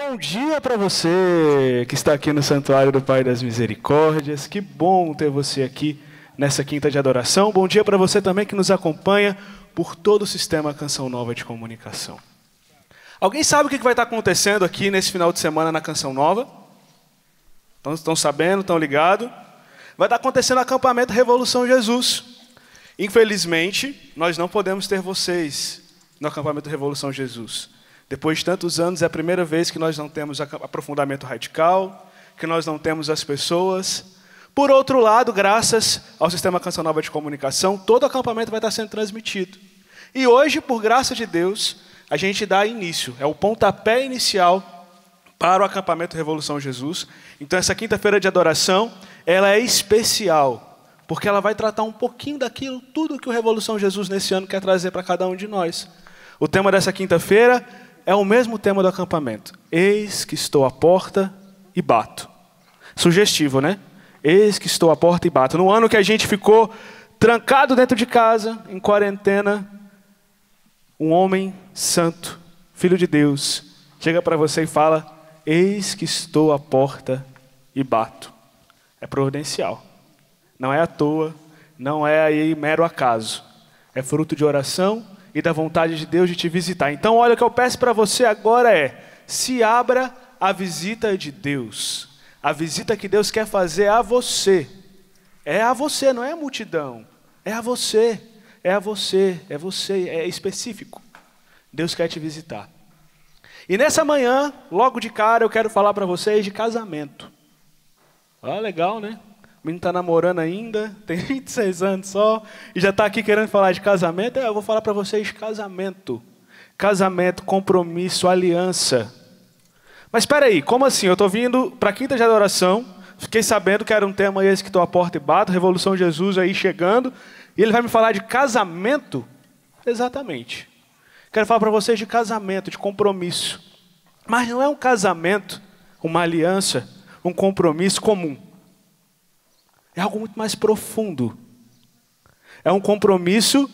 Bom dia para você que está aqui no Santuário do Pai das Misericórdias. Que bom ter você aqui nessa quinta de adoração. Bom dia para você também que nos acompanha por todo o sistema Canção Nova de Comunicação. Alguém sabe o que vai estar acontecendo aqui nesse final de semana na Canção Nova? Estão sabendo? Estão ligados? Vai estar acontecendo o acampamento Revolução Jesus. Infelizmente, nós não podemos ter vocês no acampamento Revolução Jesus. Depois de tantos anos, é a primeira vez que nós não temos aprofundamento radical, que nós não temos as pessoas. Por outro lado, graças ao Sistema Canção Nova de Comunicação, todo o acampamento vai estar sendo transmitido. E hoje, por graça de Deus, a gente dá início, é o pontapé inicial para o acampamento Revolução Jesus. Então, essa quinta-feira de adoração, ela é especial, porque ela vai tratar um pouquinho daquilo, tudo que o Revolução Jesus nesse ano quer trazer para cada um de nós. O tema dessa quinta-feira é o mesmo tema do acampamento. Eis que estou à porta e bato. Sugestivo, né? Eis que estou à porta e bato. No ano que a gente ficou trancado dentro de casa, em quarentena, um homem santo, filho de Deus, chega para você e fala: eis que estou à porta e bato. É providencial. Não é à toa, não é aí mero acaso. É fruto de oração e da vontade de Deus de te visitar. Então, olha, o que eu peço para você agora é: se abra a visita de Deus. A visita que Deus quer fazer a você. É a você, não é a multidão. É a você, é a você, é você, é específico. Deus quer te visitar. E nessa manhã, logo de cara, eu quero falar para vocês de casamento. Ah, legal, né? O menino está namorando ainda, tem 26 anos só, e já está aqui querendo falar de casamento. Eu vou falar para vocês de casamento. Casamento, compromisso, aliança. Mas espera aí, como assim? Eu estou vindo para a quinta de adoração, fiquei sabendo que era um tema esse que estou à porta e bato, Revolução Jesus aí chegando, e ele vai me falar de casamento? Exatamente. Quero falar para vocês de casamento, de compromisso. Mas não é um casamento, uma aliança, um compromisso comum. É algo muito mais profundo. É um compromisso,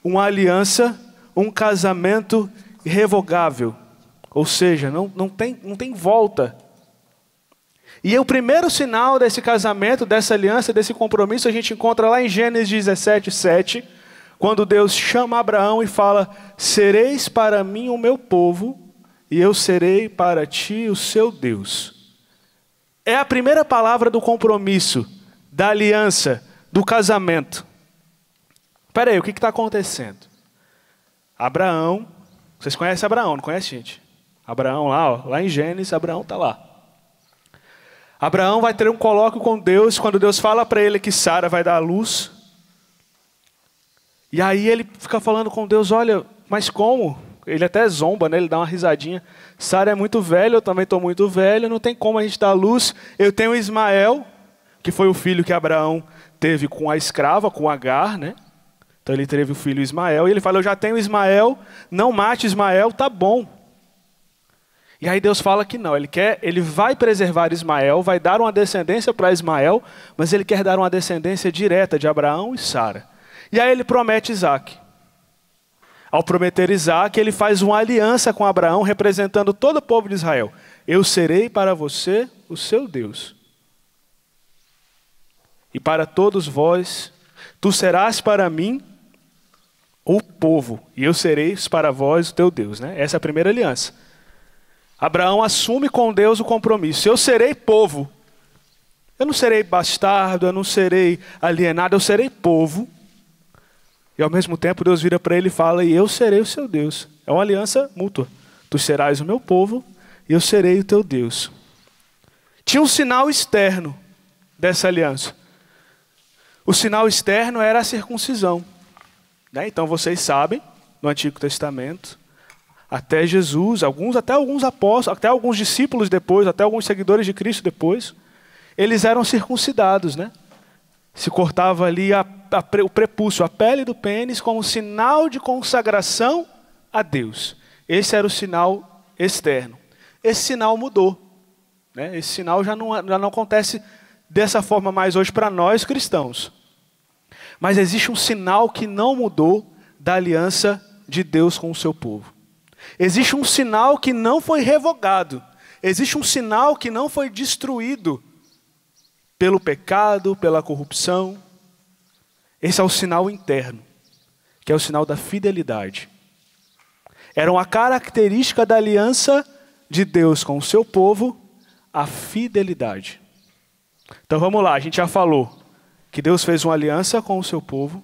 uma aliança, um casamento irrevogável. Ou seja, não tem volta. E o primeiro sinal desse casamento, dessa aliança, desse compromisso, a gente encontra lá em Gênesis 17, 7, quando Deus chama Abraão e fala: sereis para mim o meu povo, e eu serei para ti o seu Deus. É a primeira palavra do compromisso, da aliança, do casamento. Espera aí, o que está acontecendo? Abraão, vocês conhecem Abraão, não conhecem, gente? Abraão lá em Gênesis, Abraão está lá. Abraão vai ter um colóquio com Deus, quando Deus fala para ele que Sara vai dar à luz. E aí ele fica falando com Deus: olha, mas como? Ele até zomba, né? Ele dá uma risadinha. Sara é muito velha, eu também estou muito velho, não tem como a gente dar à luz. Eu tenho Ismael, que foi o filho que Abraão teve com a escrava, com Agar, né? Então ele teve o filho Ismael, e ele fala: eu já tenho Ismael, não mate Ismael, tá bom. E aí Deus fala que não, ele vai preservar Ismael, vai dar uma descendência para Ismael, mas ele quer dar uma descendência direta de Abraão e Sara. E aí ele promete Isaac. Ao prometer Isaac, ele faz uma aliança com Abraão, representando todo o povo de Israel. Eu serei para você o seu Deus. E para todos vós, tu serás para mim o povo, e eu serei para vós o teu Deus. Né? Essa é a primeira aliança. Abraão assume com Deus o compromisso: eu serei povo. Eu não serei bastardo, eu não serei alienado, eu serei povo. E ao mesmo tempo Deus vira para ele e fala: e eu serei o seu Deus. É uma aliança mútua. Tu serás o meu povo e eu serei o teu Deus. Tinha um sinal externo dessa aliança. O sinal externo era a circuncisão. Né? Então vocês sabem, no Antigo Testamento, até Jesus, até alguns apóstolos, até alguns discípulos depois, até alguns seguidores de Cristo depois, eles eram circuncidados, né? Se cortava ali o prepúcio, a pele do pênis, como sinal de consagração a Deus. Esse era o sinal externo. Esse sinal mudou. Né? Esse sinal já não acontece dessa forma mais hoje para nós cristãos. Mas existe um sinal que não mudou da aliança de Deus com o seu povo. Existe um sinal que não foi revogado. existe um sinal que não foi destruído pelo pecado, pela corrupção. Esse é o sinal interno, que é o sinal da fidelidade. Era uma característica da aliança de Deus com o seu povo, a fidelidade. Então vamos lá, a gente já falou que Deus fez uma aliança com o seu povo,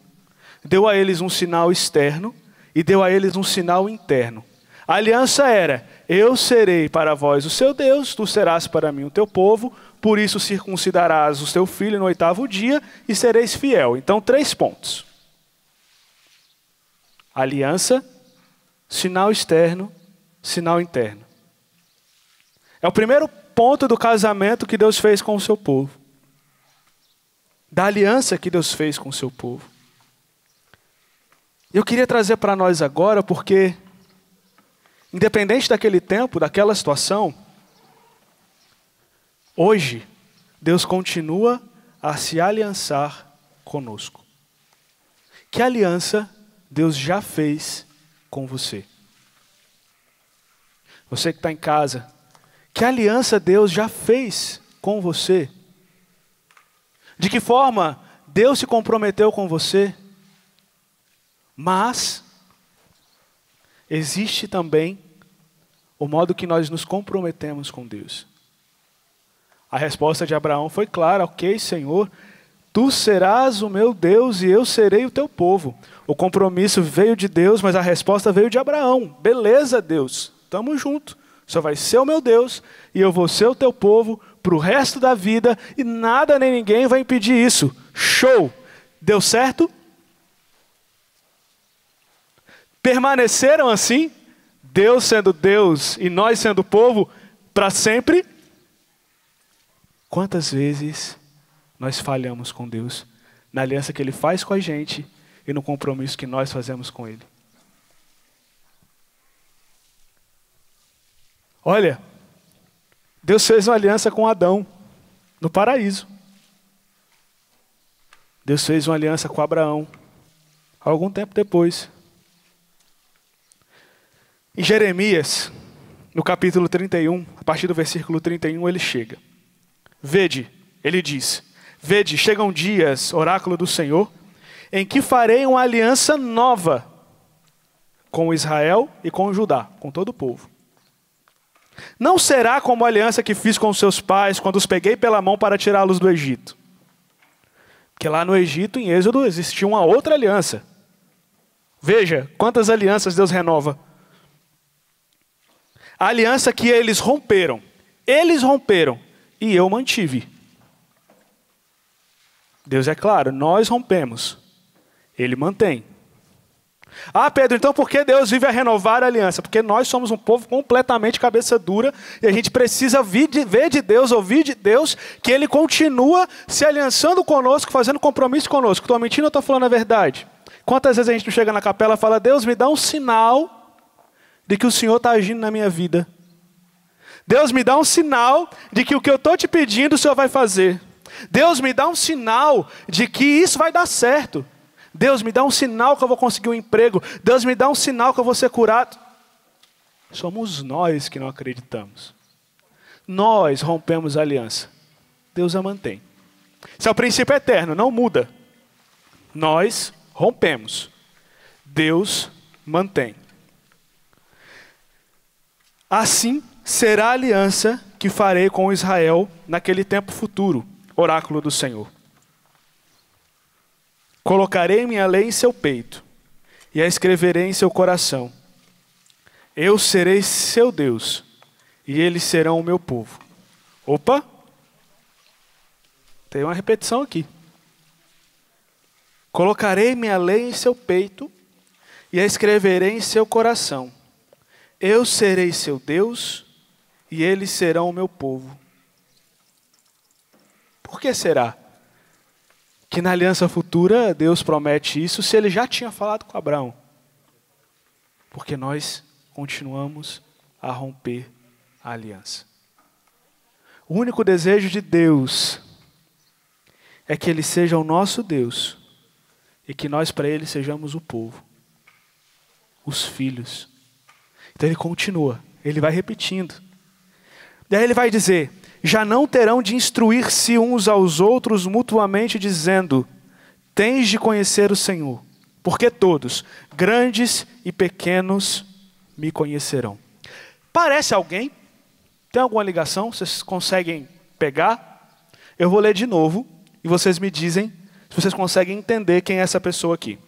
deu a eles um sinal externo e deu a eles um sinal interno. A aliança era: eu serei para vós o seu Deus, tu serás para mim o teu povo, por isso circuncidarás o teu filho no 8º dia e sereis fiel. Então 3 pontos. Aliança, sinal externo, sinal interno. É o primeiro ponto do casamento que Deus fez com o seu povo. Da aliança que Deus fez com o seu povo. Eu queria trazer para nós agora, porque independente daquele tempo, daquela situação, hoje Deus continua a se aliançar conosco. Que aliança Deus já fez com você? Você que está em casa, que aliança Deus já fez com você? De que forma Deus se comprometeu com você? Mas existe também o modo que nós nos comprometemos com Deus. A resposta de Abraão foi clara: ok, Senhor, tu serás o meu Deus e eu serei o teu povo. O compromisso veio de Deus, mas a resposta veio de Abraão. Beleza, Deus, tamo junto. O Senhor vai ser o meu Deus e eu vou ser o teu povo para o resto da vida e nada nem ninguém vai impedir isso. Show! Deu certo? Permaneceram assim, Deus sendo Deus e nós sendo povo, para sempre? Quantas vezes nós falhamos com Deus na aliança que Ele faz com a gente e no compromisso que nós fazemos com Ele? Olha, Deus fez uma aliança com Adão no paraíso. Deus fez uma aliança com Abraão algum tempo depois. Em Jeremias, no capítulo 31, a partir do versículo 31, ele chega. Vede, ele diz, vede, chegam dias, oráculo do Senhor, em que farei uma aliança nova com Israel e com Judá, com todo o povo. Não será como a aliança que fiz com seus pais, quando os peguei pela mão para tirá-los do Egito. Porque lá no Egito, em Êxodo, existia uma outra aliança. Veja, quantas alianças Deus renova. A aliança que eles romperam e eu mantive. Deus é claro, nós rompemos, Ele mantém. Ah, Pedro, então por que Deus vive a renovar a aliança? Porque nós somos um povo completamente cabeça dura e a gente precisa ver de Deus, ouvir de Deus, que Ele continua se aliançando conosco, fazendo compromisso conosco. Estou mentindo ou estou falando a verdade? Quantas vezes a gente não chega na capela e fala: Deus, me dá um sinal de que o Senhor está agindo na minha vida. Deus, me dá um sinal de que o que eu estou te pedindo o Senhor vai fazer. Deus, me dá um sinal de que isso vai dar certo. Deus, me dá um sinal que eu vou conseguir um emprego. Deus, me dá um sinal que eu vou ser curado. Somos nós que não acreditamos. Nós rompemos a aliança. Deus a mantém. Esse é o princípio eterno, não muda. Nós rompemos. Deus mantém. Assim será a aliança que farei com Israel naquele tempo futuro, oráculo do Senhor. Colocarei minha lei em seu peito e a escreverei em seu coração. Eu serei seu Deus e eles serão o meu povo. Opa! Tem uma repetição aqui. Colocarei minha lei em seu peito e a escreverei em seu coração. Eu serei seu Deus e eles serão o meu povo. Por que será que na aliança futura Deus promete isso se Ele já tinha falado com Abraão? Porque nós continuamos a romper a aliança. O único desejo de Deus é que Ele seja o nosso Deus e que nós para Ele sejamos o povo, os filhos. Então Ele continua, Ele vai repetindo. E aí ele vai dizer, já não terão de instruir-se uns aos outros mutuamente, dizendo, tens de conhecer o Senhor, porque todos, grandes e pequenos, me conhecerão. Parece alguém? Tem alguma ligação? Vocês conseguem pegar? Eu vou ler de novo e vocês me dizem se vocês conseguem entender quem é essa pessoa aqui.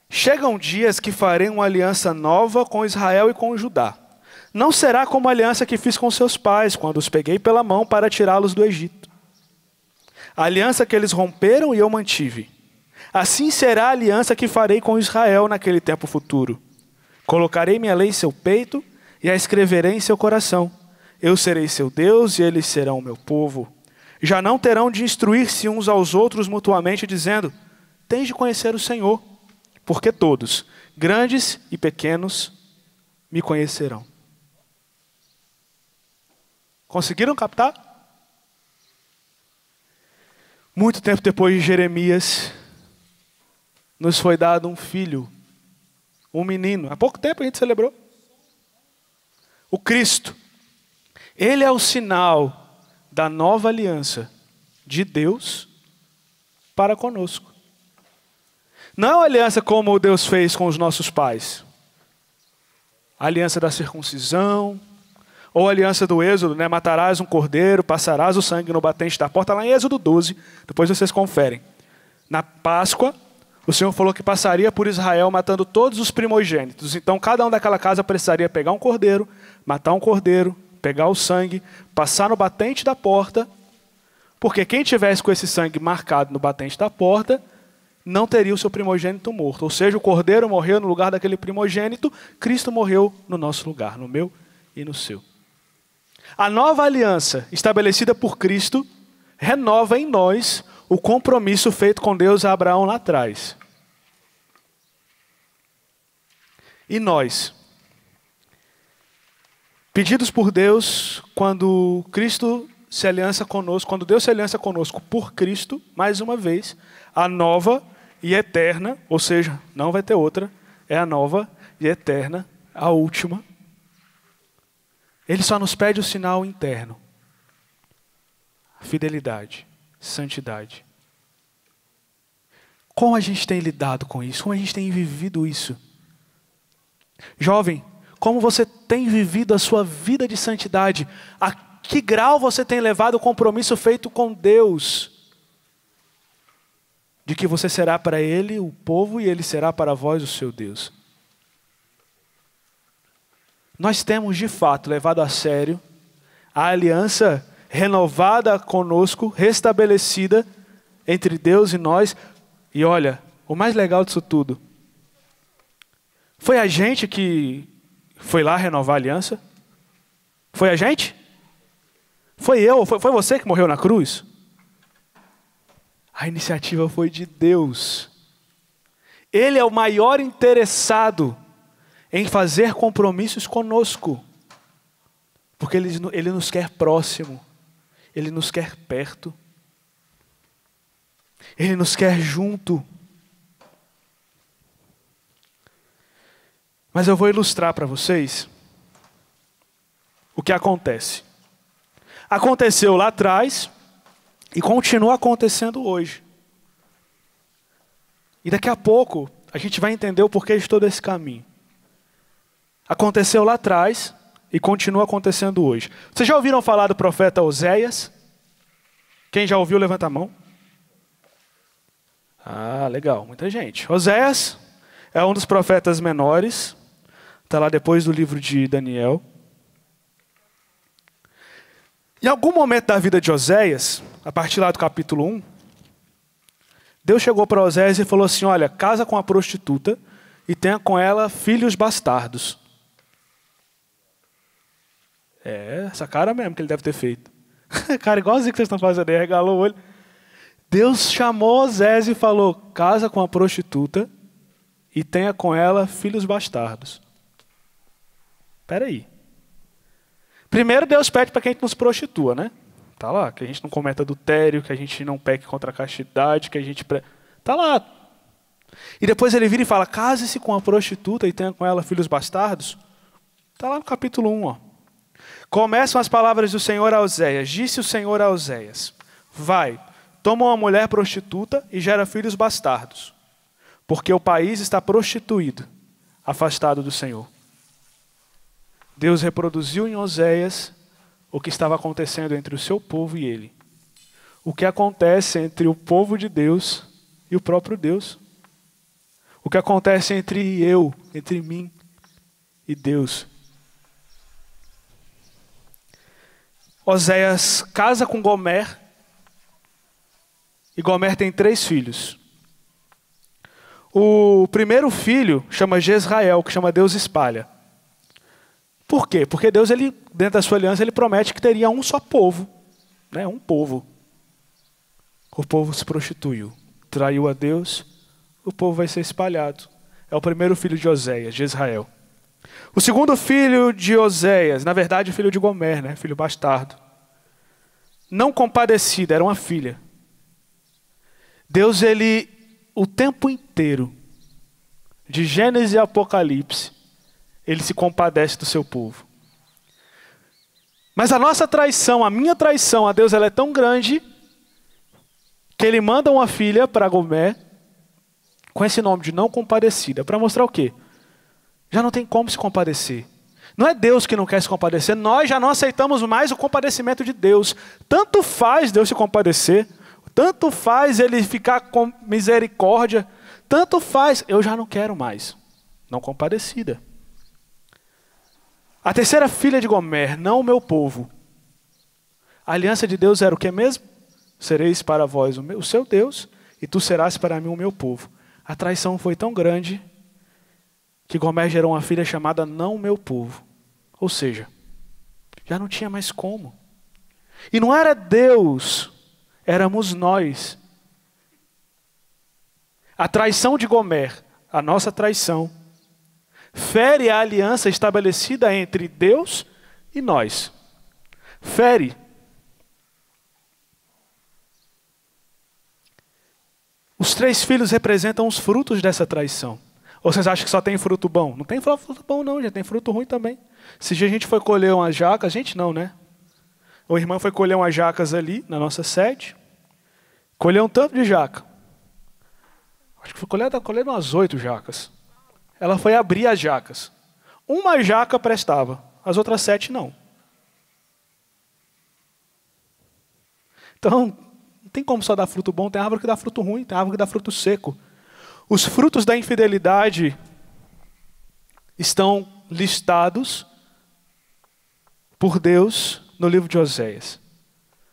Chegam dias que farei uma aliança nova com Israel e com Judá. Não será como a aliança que fiz com seus pais, quando os peguei pela mão para tirá-los do Egito. A aliança que eles romperam e eu mantive. Assim será a aliança que farei com Israel naquele tempo futuro. Colocarei minha lei em seu peito e a escreverei em seu coração. Eu serei seu Deus e eles serão o meu povo. Já não terão de instruir-se uns aos outros mutuamente, dizendo, tens de conhecer o Senhor, porque todos, grandes e pequenos, me conhecerão. Conseguiram captar? Muito tempo depois de Jeremias, nos foi dado um filho, um menino. Há pouco tempo a gente celebrou. O Cristo. Ele é o sinal da nova aliança de Deus para conosco. Não é uma aliança como Deus fez com os nossos pais. A aliança da circuncisão, ou a aliança do Êxodo, né? Matarás um cordeiro, passarás o sangue no batente da porta, lá em Êxodo 12, depois vocês conferem. Na Páscoa, o Senhor falou que passaria por Israel matando todos os primogênitos. Então cada um daquela casa precisaria pegar um cordeiro, matar um cordeiro, pegar o sangue, passar no batente da porta, porque quem tivesse com esse sangue marcado no batente da porta, não teria o seu primogênito morto. Ou seja, o cordeiro morreu no lugar daquele primogênito, Cristo morreu no nosso lugar, no meu e no seu. A nova aliança estabelecida por Cristo renova em nós o compromisso feito com Deus a Abraão lá atrás. E nós, pedidos por Deus, quando Cristo se aliança conosco, quando Deus se aliança conosco por Cristo, mais uma vez, a nova e eterna, ou seja, não vai ter outra, é a nova e eterna, a última. Ele só nos pede o sinal interno. Fidelidade, santidade. Como a gente tem lidado com isso? Como a gente tem vivido isso? Jovem, como você tem vivido a sua vida de santidade? A que grau você tem levado o compromisso feito com Deus? De que você será para Ele o povo e Ele será para vós o seu Deus. Nós temos de fato levado a sério a aliança renovada conosco, restabelecida entre Deus e nós. E olha, o mais legal disso tudo, foi a gente que foi lá renovar a aliança? Foi a gente? Foi eu? Foi você que morreu na cruz? A iniciativa foi de Deus. Ele é o maior interessado em fazer compromissos conosco. Porque Ele nos quer próximo. Ele nos quer perto. Ele nos quer junto. Mas eu vou ilustrar para vocês o que acontece. Aconteceu lá atrás e continua acontecendo hoje. E daqui a pouco a gente vai entender o porquê de todo esse caminho. Aconteceu lá atrás e continua acontecendo hoje. Vocês já ouviram falar do profeta Oséias? Quem já ouviu, levanta a mão. Ah, legal, muita gente. Oséias é um dos profetas menores. Está lá depois do livro de Daniel. Em algum momento da vida de Oséias, a partir lá do capítulo 1, Deus chegou para Oséias e falou assim, olha, casa com a prostituta e tenha com ela filhos bastardos. É, essa cara mesmo que ele deve ter feito. Cara, igualzinho que vocês estão fazendo aí, regalou o olho. Deus chamou Oséias e falou, casa com a prostituta e tenha com ela filhos bastardos. Espera aí. Primeiro Deus pede para que a gente não se prostitua, né? Tá lá, que a gente não cometa adultério, que a gente não peque contra a castidade, que a gente... Tá lá. E depois ele vira e fala, case-se com a prostituta e tenha com ela filhos bastardos. Tá lá no capítulo 1, ó. Começam as palavras do Senhor a Oséias. Disse o Senhor a Oséias: vai, toma uma mulher prostituta e gera filhos bastardos, porque o país está prostituído, afastado do Senhor. Deus reproduziu em Oséias o que estava acontecendo entre o seu povo e ele. O que acontece entre o povo de Deus e o próprio Deus. O que acontece entre mim e Deus. Oséias casa com Gomer, e Gomer tem 3 filhos. O primeiro filho chama Jezrael, que chama Deus espalha. Por quê? Porque Deus, dentro da sua aliança, ele promete que teria um só povo, né? Um povo. O povo se prostituiu, traiu a Deus, o povo vai ser espalhado. É o primeiro filho de Oséias, Jezrael. O segundo filho de Oséias, na verdade, filho de Gomer, né? Filho bastardo. Não compadecida, era uma filha. Deus, o tempo inteiro, de Gênesis e Apocalipse, ele se compadece do seu povo. Mas a nossa traição, a minha traição a Deus, ela é tão grande que ele manda uma filha para Gomer com esse nome de não compadecida, para mostrar o quê? Já não tem como se compadecer. Não é Deus que não quer se compadecer, nós já não aceitamos mais o compadecimento de Deus. Tanto faz Deus se compadecer, tanto faz ele ficar com misericórdia, tanto faz, eu já não quero mais. Não compadecida. A terceira filha de Gomer, não o meu povo. A aliança de Deus era o que mesmo? Sereis para vós o seu Deus, e tu serás para mim o meu povo. A traição foi tão grande que Gomer gerou uma filha chamada não o meu povo. Ou seja, já não tinha mais como. E não era Deus, éramos nós. A traição de Gomer, a nossa traição, fere a aliança estabelecida entre Deus e nós. Fere. Os 3 filhos representam os frutos dessa traição. Ou vocês acham que só tem fruto bom? Não tem fruto bom não, já tem fruto ruim também. Esse dia a gente foi colher umas jacas, a gente não, né? O irmão foi colher umas jacas ali, na nossa sede. Colheu um tanto de jaca. Acho que foi colher umas 8 jacas. Ela foi abrir as jacas. Uma jaca prestava, as outras 7 não. Então, não tem como só dar fruto bom, tem árvore que dá fruto ruim, tem árvore que dá fruto seco. Os frutos da infidelidade estão listados por Deus no livro de Oséias.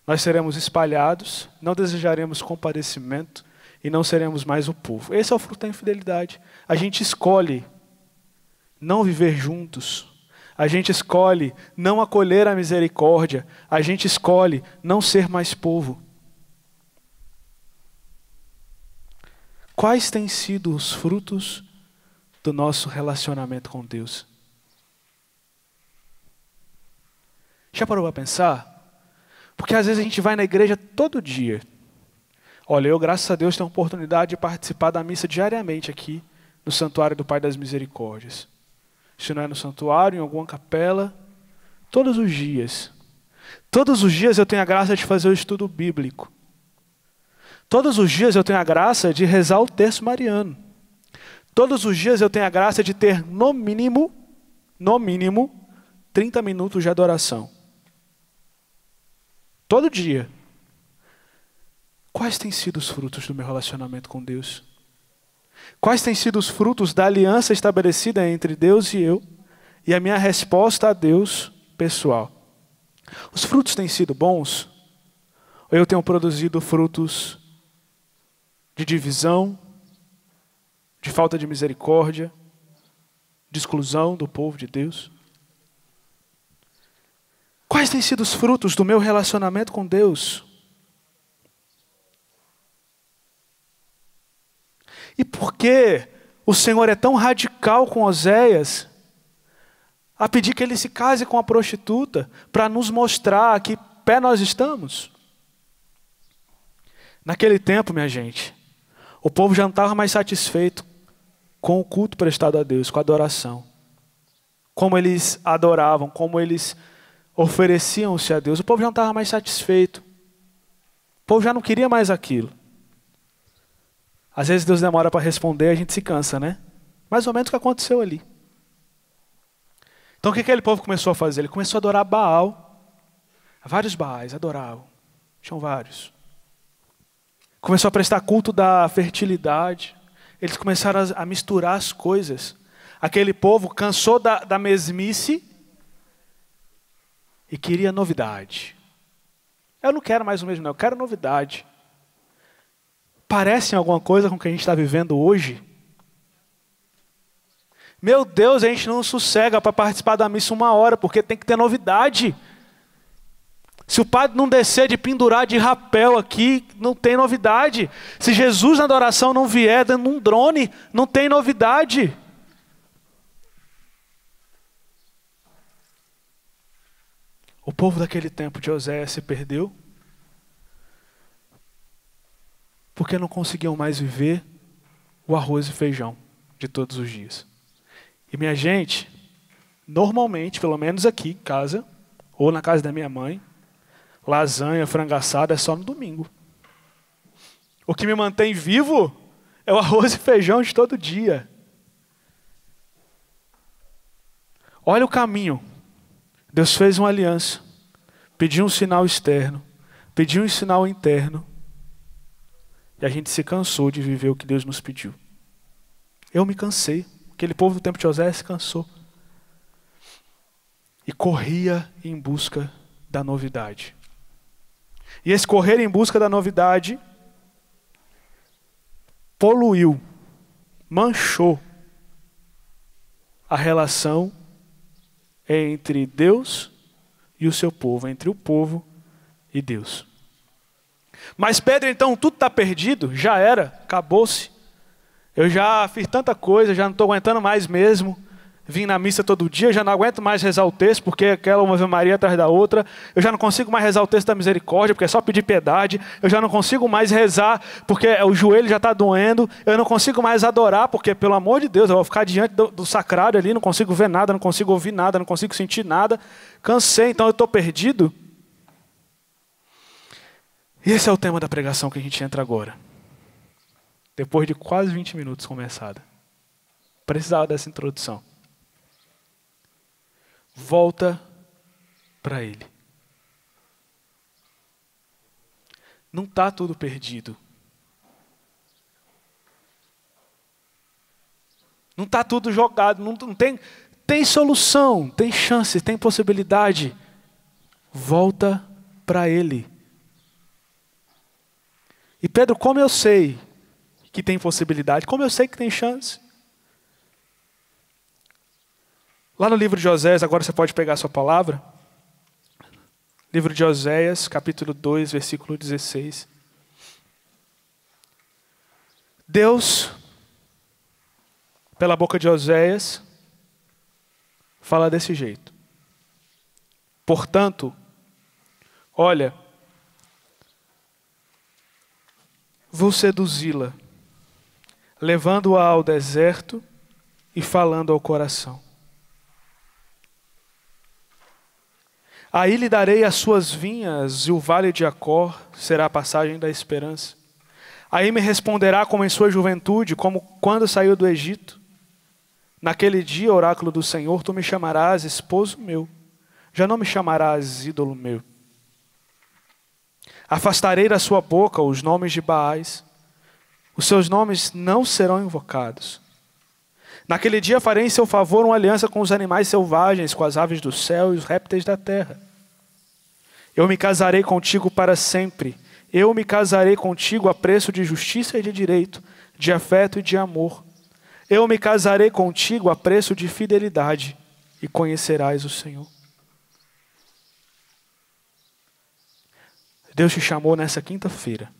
Nós seremos espalhados, não desejaremos compadecimento e não seremos mais o povo. Esse é o fruto da infidelidade. A gente escolhe não viver juntos. A gente escolhe não acolher a misericórdia. A gente escolhe não ser mais povo. Quais têm sido os frutos do nosso relacionamento com Deus? Já parou para pensar? Porque às vezes a gente vai na igreja todo dia. Olha, eu, graças a Deus, tenho a oportunidade de participar da missa diariamente aqui no Santuário do Pai das Misericórdias. Se não é no santuário, em alguma capela, todos os dias. Todos os dias eu tenho a graça de fazer o estudo bíblico. Todos os dias eu tenho a graça de rezar o terço mariano. Todos os dias eu tenho a graça de ter, no mínimo, 30 minutos de adoração. Todo dia. Quais têm sido os frutos do meu relacionamento com Deus? Quais têm sido os frutos da aliança estabelecida entre Deus e eu? E a minha resposta a Deus, pessoal. Os frutos têm sido bons? Ou eu tenho produzido frutos de divisão, de falta de misericórdia, de exclusão do povo de Deus? Quais têm sido os frutos do meu relacionamento com Deus? E por que o Senhor é tão radical com Oséias a pedir que ele se case com a prostituta para nos mostrar a que pé nós estamos? Naquele tempo, minha gente, o povo já não estava mais satisfeito com o culto prestado a Deus, com a adoração. Como eles adoravam, como eles ofereciam-se a Deus. O povo já não estava mais satisfeito. O povo já não queria mais aquilo. Às vezes Deus demora para responder, a gente se cansa, né? Mais ou menos o que aconteceu ali. Então o que aquele povo começou a fazer? Ele começou a adorar Baal. Vários Baais adoravam. Tinham vários. Começou a prestar culto da fertilidade. Eles começaram a misturar as coisas. Aquele povo cansou da mesmice e queria novidade. Eu não quero mais o mesmo, não. Eu quero novidade. Parecem alguma coisa com o que a gente está vivendo hoje? Meu Deus, a gente não sossega para participar da missa 1 hora, porque tem que ter novidade. Se o padre não descer de pendurar de rapel aqui, não tem novidade. Se Jesus na adoração não vier dando um drone, não tem novidade. O povo daquele tempo de Oséias se perdeu porque não conseguiam mais viver o arroz e feijão de todos os dias. E minha gente, normalmente, pelo menos aqui em casa, ou na casa da minha mãe, lasanha, frango assado é só no domingo. O que me mantém vivo é o arroz e feijão de todo dia. Olha o caminho. Deus fez uma aliança, pediu um sinal externo, pediu um sinal interno, e a gente se cansou de viver o que Deus nos pediu. Eu me cansei. Aquele povo do tempo de Oséias se cansou. E corria em busca da novidade. E esse correr em busca da novidade poluiu, manchou a relação entre Deus e o seu povo, entre o povo e Deus. Mas Pedro, então, tudo está perdido, já era, acabou-se. Eu já fiz tanta coisa, já não estou aguentando mais mesmo. Vim na missa todo dia, já não aguento mais rezar o texto, porque aquela uma Ave Maria atrás da outra. Eu já não consigo mais rezar o texto da misericórdia, porque é só pedir piedade. Eu já não consigo mais rezar, porque o joelho já está doendo. Eu não consigo mais adorar, porque, pelo amor de Deus, eu vou ficar diante do sacrário ali, não consigo ver nada, não consigo ouvir nada, não consigo sentir nada. Cansei, então eu estou perdido. E esse é o tema da pregação que a gente entra agora. Depois de quase 20 minutos começada. Precisava dessa introdução. Volta para Ele. Não está tudo perdido. Não está tudo jogado. Não tem solução, tem chance, tem possibilidade. Volta para Ele. E Pedro, como eu sei que tem possibilidade, como eu sei que tem chance? Lá no livro de Oséias, agora você pode pegar a sua palavra. Livro de Oséias, capítulo 2, versículo 16. Deus, pela boca de Oséias, fala desse jeito. Portanto, olha, vou seduzi-la, levando-a ao deserto e falando ao coração. Aí lhe darei as suas vinhas e o vale de Acor será a passagem da esperança. Aí me responderá como em sua juventude, como quando saiu do Egito. Naquele dia, oráculo do Senhor, tu me chamarás esposo meu, já não me chamarás ídolo meu. Afastarei da sua boca os nomes de Baais, os seus nomes não serão invocados. Naquele dia farei em seu favor uma aliança com os animais selvagens, com as aves do céu e os répteis da terra. Eu me casarei contigo para sempre. Eu me casarei contigo a preço de justiça e de direito, de afeto e de amor. Eu me casarei contigo a preço de fidelidade, e conhecerás o Senhor. Deus te chamou nessa quinta-feira.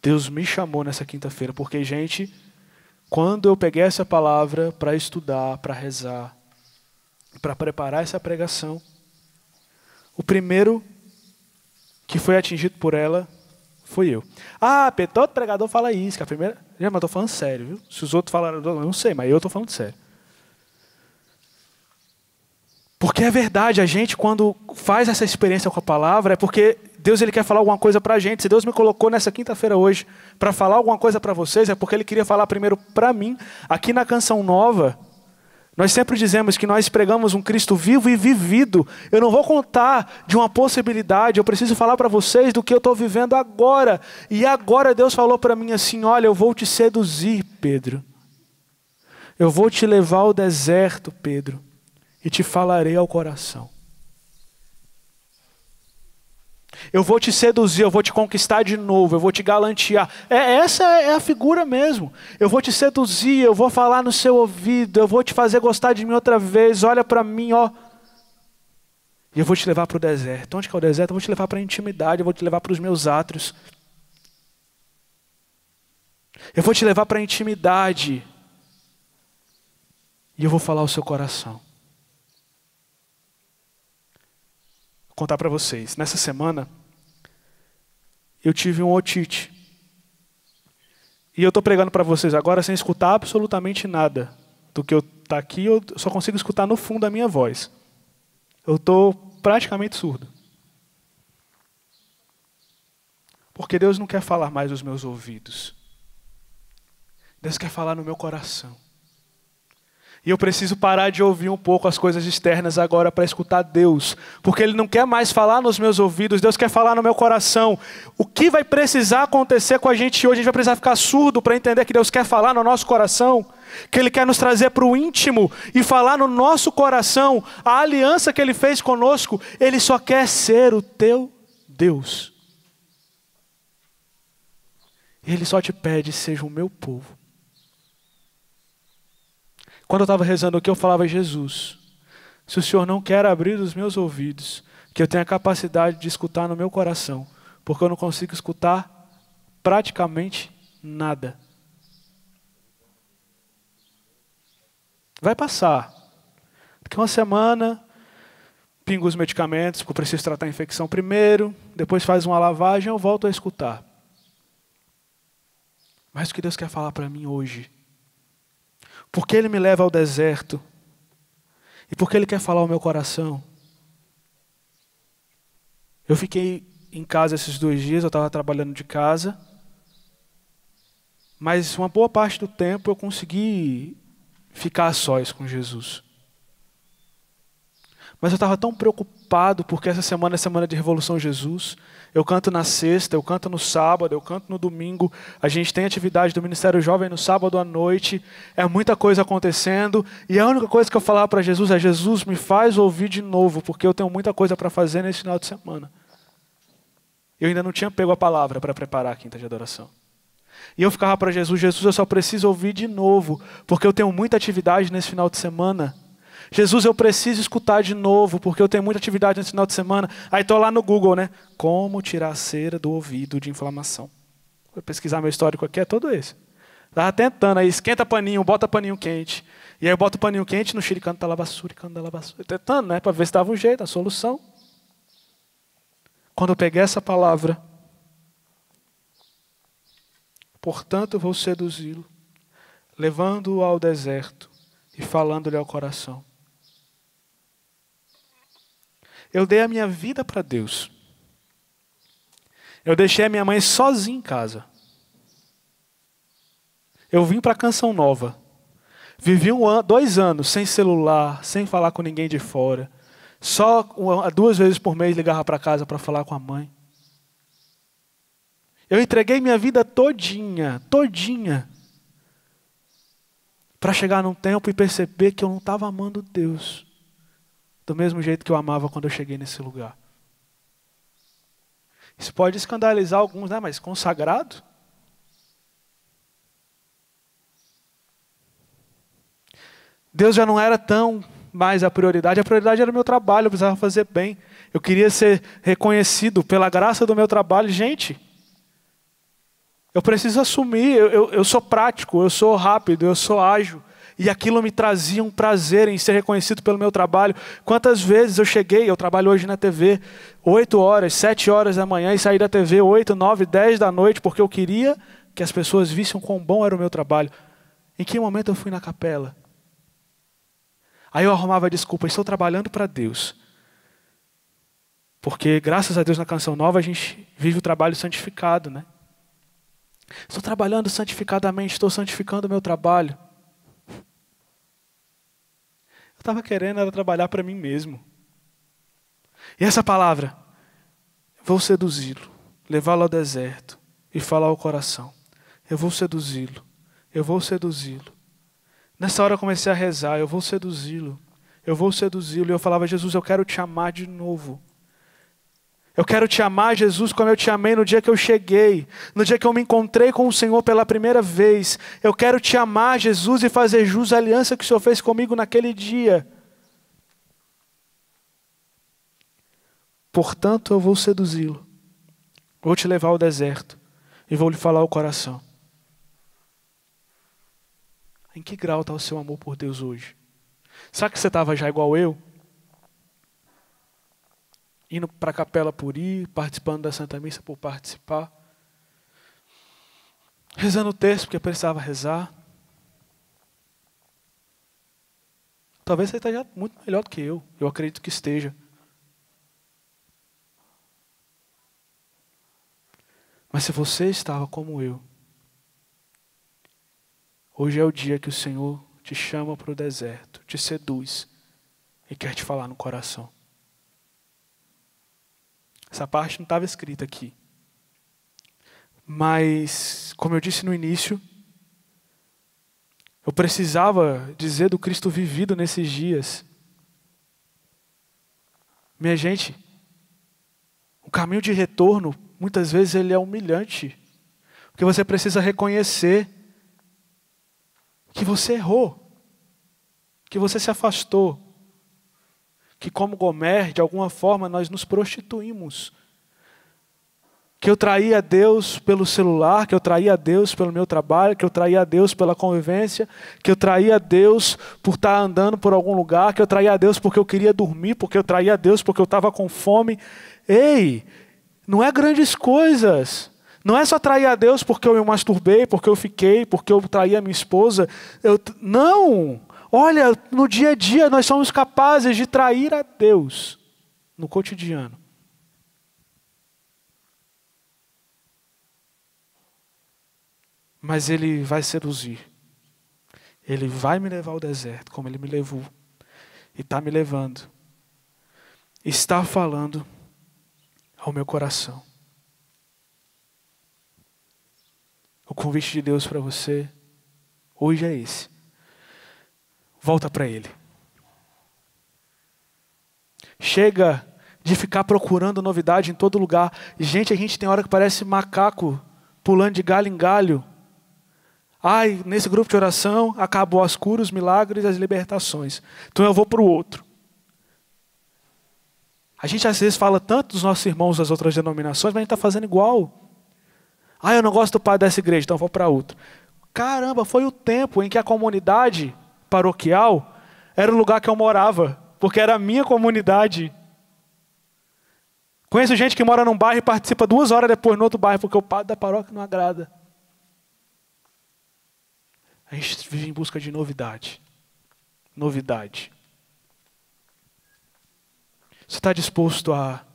Deus me chamou nessa quinta-feira, porque, gente, quando eu peguei essa palavra para estudar, para rezar, para preparar essa pregação, o primeiro que foi atingido por ela fui eu. Ah, todo pregador fala isso, que a primeira... Mas eu estou falando sério, viu? Se os outros falaram, eu não sei, mas eu estou falando sério. Porque é verdade, a gente quando faz essa experiência com a palavra, é porque Deus ele quer falar alguma coisa para a gente. Se Deus me colocou nessa quinta-feira hoje para falar alguma coisa para vocês, é porque Ele queria falar primeiro para mim. Aqui na Canção Nova, nós sempre dizemos que nós pregamos um Cristo vivo e vivido. Eu não vou contar de uma possibilidade, eu preciso falar para vocês do que eu estou vivendo agora. E agora Deus falou para mim assim, olha, eu vou te seduzir, Pedro. Eu vou te levar ao deserto, Pedro, e te falarei ao coração. Eu vou te seduzir, eu vou te conquistar de novo, eu vou te galantear. Essa é a figura mesmo. Eu vou te seduzir, eu vou falar no seu ouvido, eu vou te fazer gostar de mim outra vez. Olha para mim, ó. E eu vou te levar para o deserto. Onde que é o deserto? Eu vou te levar para a intimidade, eu vou te levar para os meus átrios. Eu vou te levar para a intimidade. E eu vou falar ao seu coração. Vou contar para vocês. Nessa semana, eu tive um otite. E eu estou pregando para vocês agora sem escutar absolutamente nada do que eu tá aqui. Eu só consigo escutar no fundo a minha voz. Eu estou praticamente surdo. Porque Deus não quer falar mais nos meus ouvidos. Deus quer falar no meu coração. E eu preciso parar de ouvir um pouco as coisas externas agora para escutar Deus. Porque Ele não quer mais falar nos meus ouvidos, Deus quer falar no meu coração. O que vai precisar acontecer com a gente hoje? A gente vai precisar ficar surdo para entender que Deus quer falar no nosso coração. Que Ele quer nos trazer para o íntimo e falar no nosso coração. A aliança que Ele fez conosco, Ele só quer ser o teu Deus. Ele só te pede, seja o meu povo. Quando eu estava rezando aqui, eu falava, Jesus, se o Senhor não quer abrir os meus ouvidos, que eu tenha a capacidade de escutar no meu coração, porque eu não consigo escutar praticamente nada. Vai passar. Daqui uma semana, pingo os medicamentos, porque eu preciso tratar a infecção primeiro, depois faz uma lavagem, eu volto a escutar. Mas o que Deus quer falar para mim hoje? Porque Ele me leva ao deserto. E porque Ele quer falar ao meu coração. Eu fiquei em casa esses 2 dias, eu estava trabalhando de casa. Mas uma boa parte do tempo eu consegui ficar a sós com Jesus. Mas eu estava tão preocupado porque essa semana é semana de Revolução Jesus. Eu canto na sexta, eu canto no sábado, eu canto no domingo. A gente tem atividade do Ministério Jovem no sábado à noite. É muita coisa acontecendo. E a única coisa que eu falava para Jesus é, Jesus, me faz ouvir de novo, porque eu tenho muita coisa para fazer nesse final de semana. Eu ainda não tinha pego a palavra para preparar a quinta de adoração. E eu ficava para Jesus, Jesus, eu só preciso ouvir de novo, porque eu tenho muita atividade nesse final de semana. Jesus, eu preciso escutar de novo, porque eu tenho muita atividade nesse final de semana. Aí estou lá no Google, né? Como tirar a cera do ouvido de inflamação. Vou pesquisar meu histórico aqui, é todo esse. Estava tentando, aí esquenta paninho, bota paninho quente. E aí eu boto o paninho quente no xiricando da lavassura, tentando, né? Para ver se dava um jeito, a solução. Quando eu peguei essa palavra, portanto eu vou seduzi-lo, levando-o ao deserto e falando-lhe ao coração. Eu dei a minha vida para Deus. Eu deixei a minha mãe sozinha em casa. Eu vim para a Canção Nova. Vivi 2 anos sem celular, sem falar com ninguém de fora. Só 2 vezes por mês ligava para casa para falar com a mãe. Eu entreguei minha vida todinha, para chegar num tempo e perceber que eu não estava amando Deus do mesmo jeito que eu amava quando eu cheguei nesse lugar. Isso pode escandalizar alguns, né? Mas consagrado? Deus já não era tão mais a prioridade era o meu trabalho, eu precisava fazer bem. Eu queria ser reconhecido pela graça do meu trabalho. Gente, eu preciso assumir, eu sou prático, eu sou rápido, eu sou ágil. E aquilo me trazia um prazer em ser reconhecido pelo meu trabalho. Quantas vezes eu trabalho hoje na TV, 8 horas, 7 horas da manhã, e saí da TV 8, 9, 10 da noite, porque eu queria que as pessoas vissem o quão bom era o meu trabalho. Em que momento eu fui na capela? Aí eu arrumava a desculpa, estou trabalhando para Deus. Porque, graças a Deus, na Canção Nova, a gente vive o trabalho santificado, né? Estou trabalhando santificadamente, estou santificando o meu trabalho. Eu estava querendo era trabalhar para mim mesmo. E essa palavra, vou seduzi-lo, levá-lo ao deserto e falar ao coração. Eu vou seduzi-lo, eu vou seduzi-lo. Nessa hora eu comecei a rezar, eu vou seduzi-lo, eu vou seduzi-lo. E eu falava, Jesus, eu quero te amar de novo. Eu quero te amar, Jesus, como eu te amei no dia que eu cheguei, no dia que eu me encontrei com o Senhor pela primeira vez. Eu quero te amar, Jesus, e fazer jus à aliança que o Senhor fez comigo naquele dia. Portanto, eu vou seduzi-lo. Vou te levar ao deserto e vou lhe falar ao coração. Em que grau está o seu amor por Deus hoje? Será que você estava já igual eu? Indo para a capela por ir, participando da Santa Missa por participar. Rezando o texto porque precisava rezar. Talvez você esteja muito melhor do que eu. Eu acredito que esteja. Mas se você estava como eu, hoje é o dia que o Senhor te chama para o deserto, te seduz e quer te falar no coração. Essa parte não estava escrita aqui. Mas, como eu disse no início, eu precisava dizer do Cristo vivido nesses dias. Minha gente, o caminho de retorno, muitas vezes ele é humilhante. Porque você precisa reconhecer que você errou, que você se afastou, que como Gomer, de alguma forma, nós nos prostituímos. Que eu traía a Deus pelo celular, que eu traía a Deus pelo meu trabalho, que eu traía a Deus pela convivência, que eu traía a Deus por estar andando por algum lugar, que eu traía a Deus porque eu queria dormir, porque eu traía a Deus porque eu estava com fome. Ei, não é grandes coisas. Não é só trair a Deus porque eu me masturbei, porque eu fiquei, porque eu traí a minha esposa. Não! Olha, no dia a dia nós somos capazes de trair a Deus no cotidiano. Mas Ele vai seduzir. Ele vai me levar ao deserto, como Ele me levou. E está me levando. Está falando ao meu coração. O convite de Deus para você hoje é esse. Volta para Ele. Chega de ficar procurando novidade em todo lugar. Gente, a gente tem hora que parece macaco pulando de galho em galho. Ai, nesse grupo de oração acabou as curas, os milagres e as libertações. Então eu vou para o outro. A gente às vezes fala tanto dos nossos irmãos das outras denominações, mas a gente está fazendo igual. Ah, eu não gosto do padre dessa igreja, então eu vou para outra. Caramba, foi o tempo em que a comunidade paroquial era o lugar que eu morava, porque era a minha comunidade. Conheço gente que mora num bairro e participa 2 horas depois no outro bairro, porque o padre da paróquia não agrada. A gente vive em busca de novidade. Novidade. Você está disposto a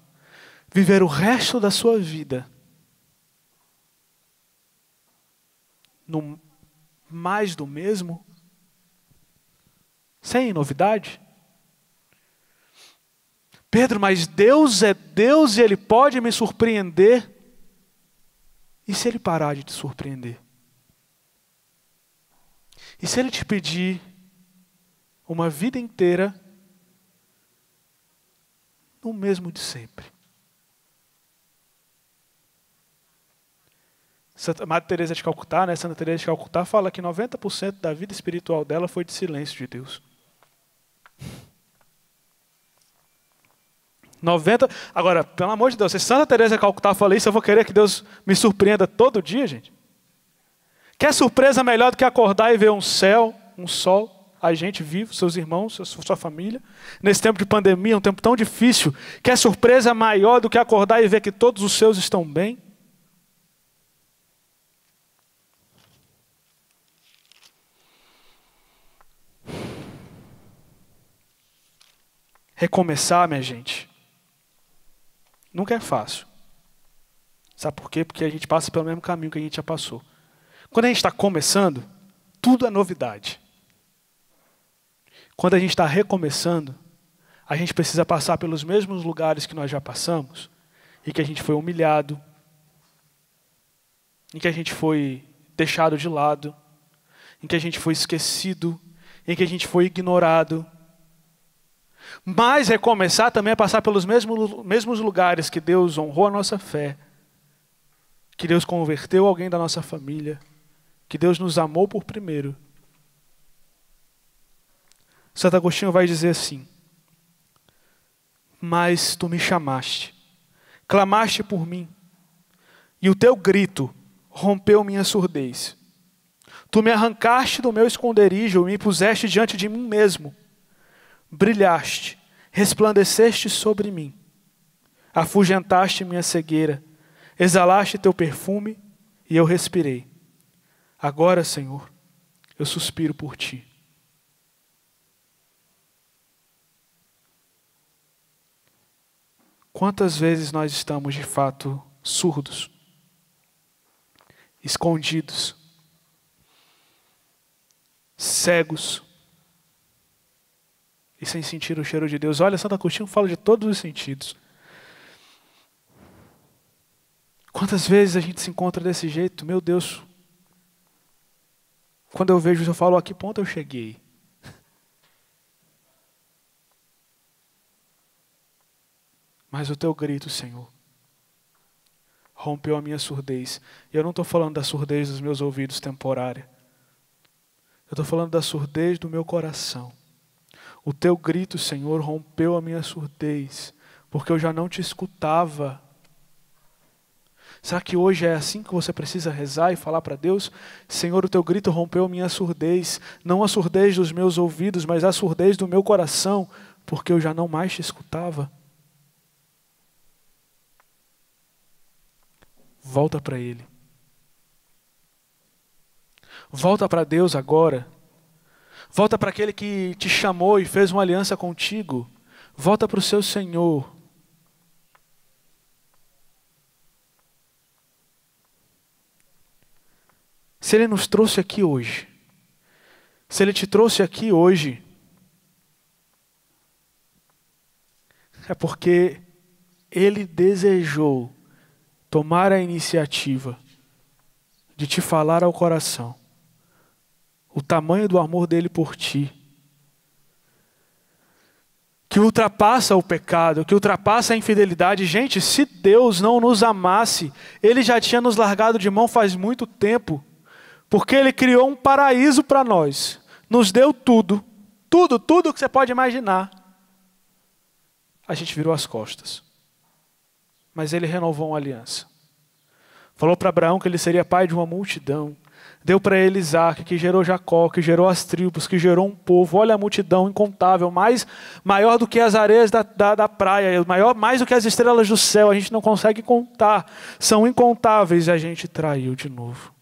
viver o resto da sua vida no mais do mesmo? Sem novidade? Pedro, mas Deus é Deus e Ele pode me surpreender? E se Ele parar de te surpreender? E se Ele te pedir uma vida inteira no mesmo de sempre? Madre Teresa de Calcutá, né? Santa Teresa de Calcutá fala que 90% da vida espiritual dela foi de silêncio de Deus. 90%. Agora, pelo amor de Deus, se Santa Teresa de Calcutá fala isso, eu vou querer que Deus me surpreenda todo dia, gente? Quer surpresa melhor do que acordar e ver um céu, um sol, a gente vivo, seus irmãos, sua família, nesse tempo de pandemia, um tempo tão difícil? Quer surpresa maior do que acordar e ver que todos os seus estão bem? Recomeçar, minha gente, nunca é fácil. Sabe por quê? Porque a gente passa pelo mesmo caminho que a gente já passou. Quando a gente está começando, tudo é novidade. Quando a gente está recomeçando, a gente precisa passar pelos mesmos lugares que nós já passamos, e que a gente foi humilhado, em que a gente foi deixado de lado, em que a gente foi esquecido, em que a gente foi ignorado. Mas recomeçar também é passar pelos mesmos lugares que Deus honrou a nossa fé, que Deus converteu alguém da nossa família, que Deus nos amou por primeiro. Santo Agostinho vai dizer assim: mas tu me chamaste, clamaste por mim, e o teu grito rompeu minha surdez. Tu me arrancaste do meu esconderijo e me puseste diante de mim mesmo. Brilhaste, resplandeceste sobre mim, afugentaste minha cegueira, exalaste teu perfume e eu respirei. Agora, Senhor, eu suspiro por ti. Quantas vezes nós estamos de fato surdos, escondidos, cegos e sem sentir o cheiro de Deus? Olha, Santo Agostinho fala de todos os sentidos. Quantas vezes a gente se encontra desse jeito? Meu Deus, quando eu vejo isso, eu falo: a que ponto eu cheguei? Mas o teu grito, Senhor, rompeu a minha surdez. E eu não estou falando da surdez dos meus ouvidos temporária. Eu estou falando da surdez do meu coração. O teu grito, Senhor, rompeu a minha surdez, porque eu já não te escutava. Será que hoje é assim que você precisa rezar e falar para Deus? Senhor, o teu grito rompeu a minha surdez. Não a surdez dos meus ouvidos, mas a surdez do meu coração, porque eu já não mais te escutava. Volta para Ele. Volta para Deus agora. Volta para aquele que te chamou e fez uma aliança contigo. Volta para o seu Senhor. Se Ele nos trouxe aqui hoje, se Ele te trouxe aqui hoje, é porque Ele desejou tomar a iniciativa de te falar ao coração o tamanho do amor dele por ti, que ultrapassa o pecado, que ultrapassa a infidelidade. Gente, se Deus não nos amasse, Ele já tinha nos largado de mão faz muito tempo, porque Ele criou um paraíso para nós, nos deu tudo, tudo que você pode imaginar. A gente virou as costas. Mas Ele renovou uma aliança. Falou para Abraão que ele seria pai de uma multidão. Deu para ele Isaac, que gerou Jacó, que gerou as tribos, que gerou um povo. Olha a multidão incontável, maior do que as areias da praia, mais do que as estrelas do céu. A gente não consegue contar. São incontáveis e a gente traiu de novo.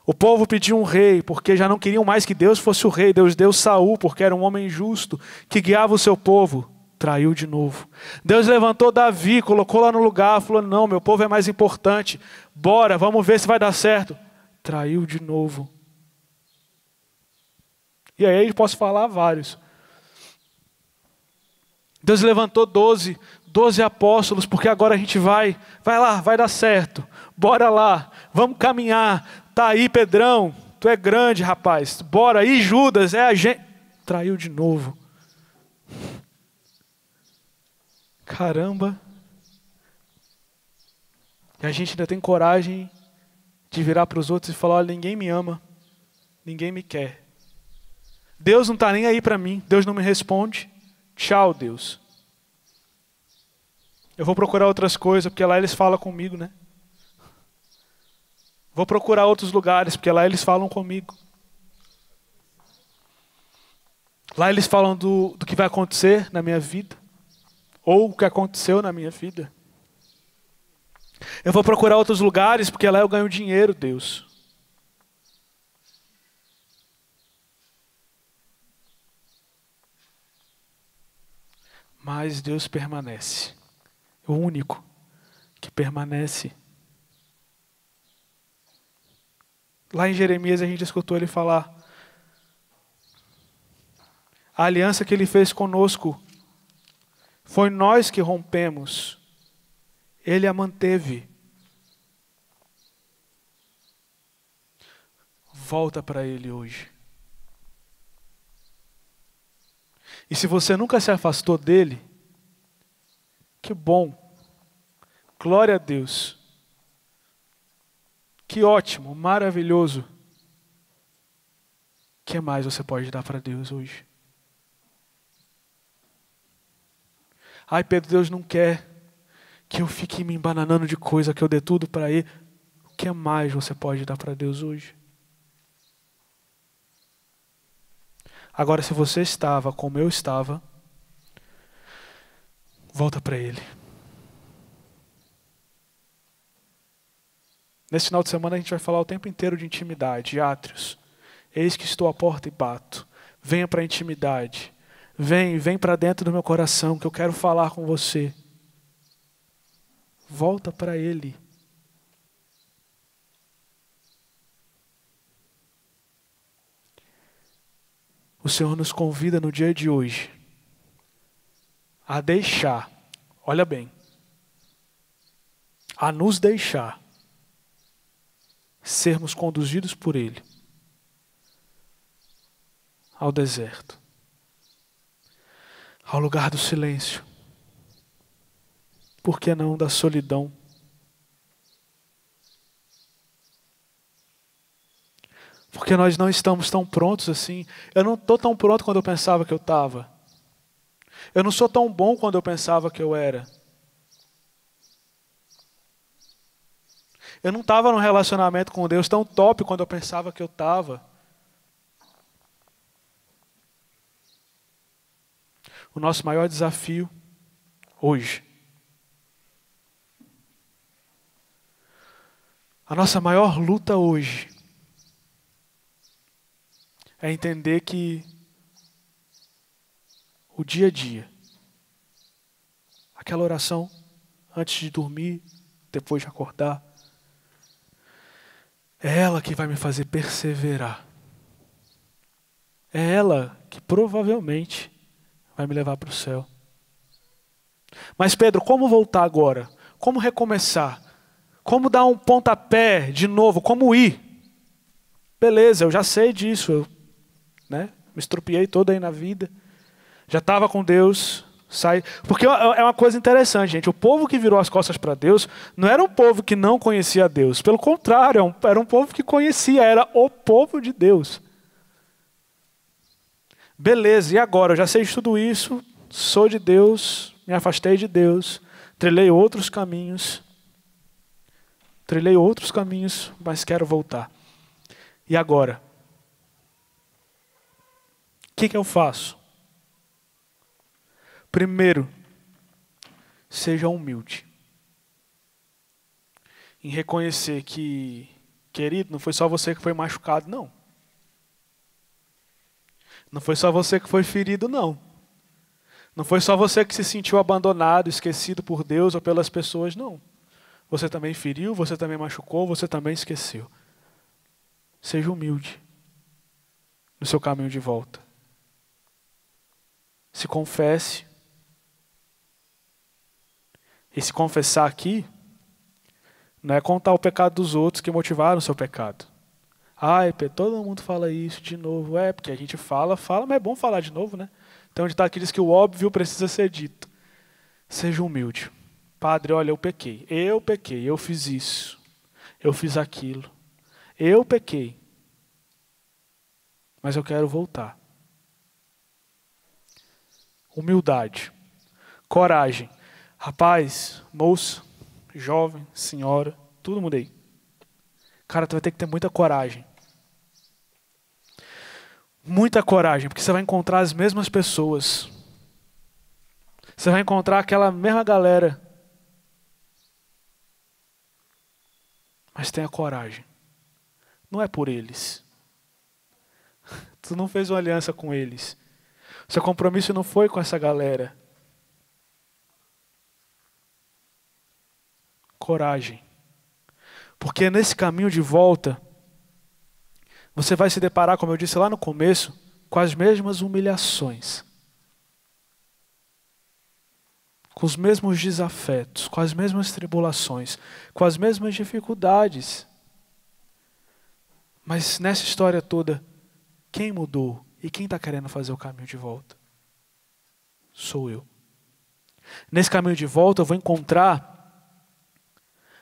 O povo pediu um rei, porque já não queriam mais que Deus fosse o rei. Deus deu Saul, porque era um homem justo, que guiava o seu povo. Traiu de novo. Deus levantou Davi, colocou lá no lugar, falou: não, meu povo é mais importante. Bora, vamos ver se vai dar certo. Traiu de novo. E aí eu posso falar vários. Deus levantou 12 apóstolos, porque agora a gente vai lá, vai dar certo. Bora lá, vamos caminhar. Tá aí, Pedrão, tu é grande, rapaz. Bora aí, Judas, é a gente. Traiu de novo. Caramba. E a gente ainda tem coragem de virar para os outros e falar: olha, ninguém me ama, ninguém me quer. Deus não está nem aí para mim, Deus não me responde. Tchau, Deus. Eu vou procurar outras coisas, porque lá eles falam comigo, né? Vou procurar outros lugares, porque lá eles falam comigo. Lá eles falam do que vai acontecer na minha vida. Ou o que aconteceu na minha vida. Eu vou procurar outros lugares, porque lá eu ganho dinheiro, Deus. mas Deus permanece. O único que permanece. Lá em Jeremias a gente escutou ele falar: a aliança que ele fez conosco foi nós que rompemos. Ele a manteve. Volta para ele hoje. E se você nunca se afastou dele, que bom. Glória a Deus. Que ótimo, maravilhoso. O que mais você pode dar para Deus hoje? Ai, Pedro, Deus não quer que eu fique me embananando de coisa, que eu dê tudo para Ele. O que mais você pode dar para Deus hoje? Agora, se você estava como eu estava, volta para Ele. Nesse final de semana a gente vai falar o tempo inteiro de intimidade, átrios. Eis que estou à porta e bato. Venha para a intimidade. Vem para dentro do meu coração, que eu quero falar com você. Volta para Ele. O Senhor nos convida no dia de hoje a deixar, olha bem, a nos deixar sermos conduzidos por Ele ao deserto, ao lugar do silêncio, por que não da solidão? Porque nós não estamos tão prontos assim. Eu não estou tão pronto quando eu pensava que eu estava. Eu não sou tão bom quando eu pensava que eu era. Eu não estava num relacionamento com Deus tão top quando eu pensava que eu estava. O nosso maior desafio hoje, a nossa maior luta hoje, é entender que o dia a dia, aquela oração antes de dormir, depois de acordar, é ela que vai me fazer perseverar. É ela que provavelmente vai me levar para o céu. Mas Pedro, como voltar agora? Como recomeçar? Como dar um pontapé de novo? Como ir? Beleza, eu já sei disso. Me estrupiei todo aí na vida. Já estava com Deus. Porque é uma coisa interessante, gente. O povo que virou as costas para Deus não era um povo que não conhecia Deus. Pelo contrário, era um povo que conhecia. Era o povo de Deus. Beleza, e agora? Eu já sei de tudo isso. Sou de Deus. Me afastei de Deus. Trilhei outros caminhos. Mas quero voltar. E agora? O que eu faço? Primeiro, seja humilde. Em reconhecer que, querido, não foi só você que foi machucado, não. Não foi só você que foi ferido, não. Não foi só você que se sentiu abandonado, esquecido por Deus ou pelas pessoas, não. Você também feriu, você também machucou, você também esqueceu. Seja humilde no seu caminho de volta. Se confesse. E se confessar aqui, não é contar o pecado dos outros que motivaram o seu pecado. Ai, todo mundo fala isso de novo. É, porque a gente fala, mas é bom falar de novo, né? Então, onde está aqui diz que o óbvio precisa ser dito. Seja humilde. Padre, olha, eu pequei, eu fiz isso, eu fiz aquilo. Eu pequei. Mas eu quero voltar. Humildade. Coragem. Rapaz, moça, jovem, senhora, tudo mudei. Cara, tu vai ter que ter muita coragem. Muita coragem, porque você vai encontrar as mesmas pessoas. Você vai encontrar aquela mesma galera. Mas tenha coragem. Não é por eles. Tu não fez uma aliança com eles. Seu compromisso não foi com essa galera. coragem. Porque nesse caminho de volta, você vai se deparar, como eu disse lá no começo, com as mesmas humilhações, com os mesmos desafetos, com as mesmas tribulações, com as mesmas dificuldades. Mas nessa história toda, quem mudou e quem está querendo fazer o caminho de volta? Sou eu. Nesse caminho de volta eu vou encontrar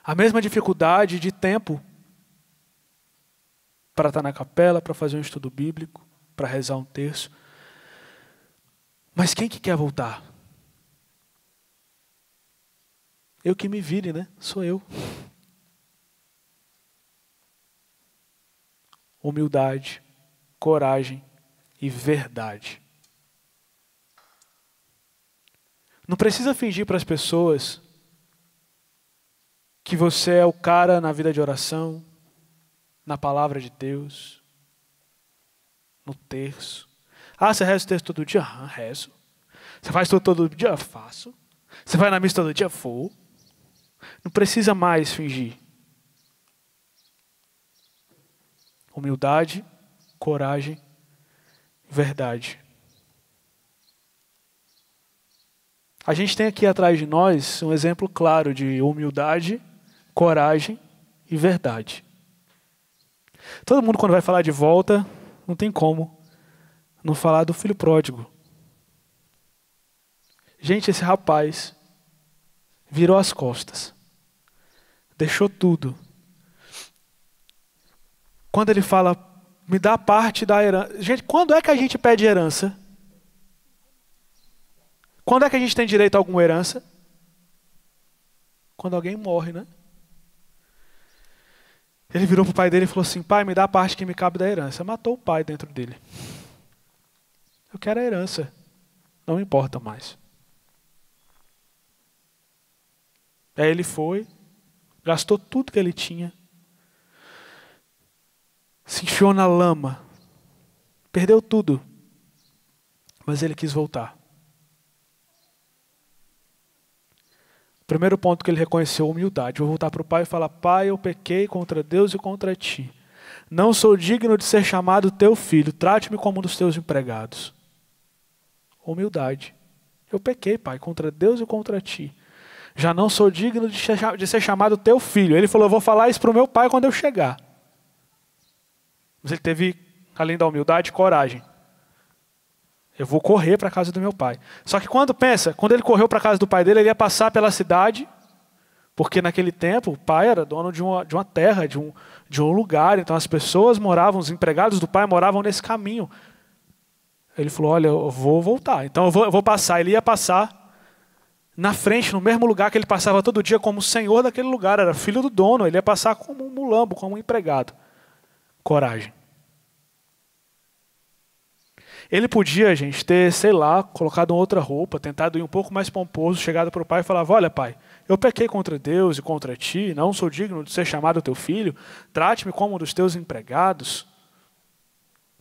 a mesma dificuldade de tempo para estar na capela, para fazer um estudo bíblico, para rezar um terço. Mas quem que quer voltar? Eu que me vire, né? Sou eu. Humildade, coragem e verdade. Não precisa fingir para as pessoas que você é o cara na vida de oração, na palavra de Deus, no terço. Ah, você reza o terço todo dia? Ah, rezo. Você faz tudo todo dia? Faço. Você vai na missa todo dia? Vou. Não precisa mais fingir. Humildade, coragem, verdade. A gente tem aqui atrás de nós um exemplo claro de humildade, coragem e verdade. Todo mundo, quando vai falar de volta, não tem como não falar do filho pródigo. Gente, esse rapaz virou as costas, deixou tudo. Quando ele fala, me dá parte da herança. Gente, quando é que a gente pede herança? Quando é que a gente tem direito a alguma herança? Quando alguém morre, né? Ele virou para o pai dele e falou assim, pai, me dá a parte que me cabe da herança. Matou o pai dentro dele. Eu quero a herança. Não importa mais. Aí ele foi, gastou tudo que ele tinha, se enfiou na lama, perdeu tudo, mas ele quis voltar. Primeiro ponto que ele reconheceu, humildade. Vou voltar para o pai e falar, pai, eu pequei contra Deus e contra ti. Não sou digno de ser chamado teu filho, trate-me como um dos teus empregados. Humildade. Eu pequei, pai, contra Deus e contra ti. Já não sou digno de ser chamado teu filho. Ele falou, eu vou falar isso para o meu pai quando eu chegar. Mas ele teve, além da humildade, coragem. Eu vou correr para a casa do meu pai. Só que quando ele correu para a casa do pai dele, ele ia passar pela cidade, porque naquele tempo o pai era dono de uma terra, de um lugar. Então as pessoas moravam, os empregados do pai moravam nesse caminho. Ele falou, olha, eu vou voltar. Então eu vou passar. Ele ia passar na frente, no mesmo lugar que ele passava todo dia como senhor daquele lugar. Era filho do dono. Ele ia passar como um mulambo, como um empregado. Coragem. Ele podia, gente, ter, sei lá, colocado outra roupa, tentado ir um pouco mais pomposo, chegado para o pai e falava, olha pai, eu pequei contra Deus e contra ti, não sou digno de ser chamado teu filho, trate-me como um dos teus empregados.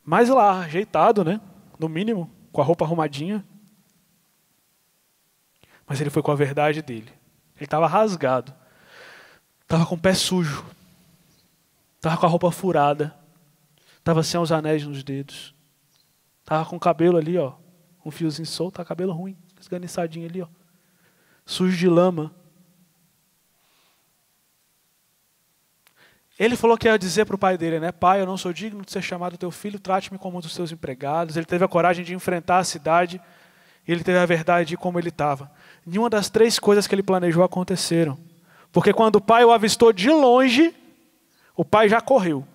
Mas lá, ajeitado, né? No mínimo, com a roupa arrumadinha. Mas ele foi com a verdade dele. Ele estava rasgado, estava com o pé sujo, estava com a roupa furada, estava sem os anéis nos dedos. Estava com o cabelo ali, ó, um fiozinho solto, tá cabelo ruim, esganiçadinho ali, ó, sujo de lama. Ele falou que ia dizer para o pai dele, né? Pai, eu não sou digno de ser chamado teu filho, trate-me como um dos teus empregados. Ele teve a coragem de enfrentar a cidade, e ele teve a verdade de como ele estava. Nenhuma das três coisas que ele planejou aconteceram. Porque quando o pai o avistou de longe, o pai já correu,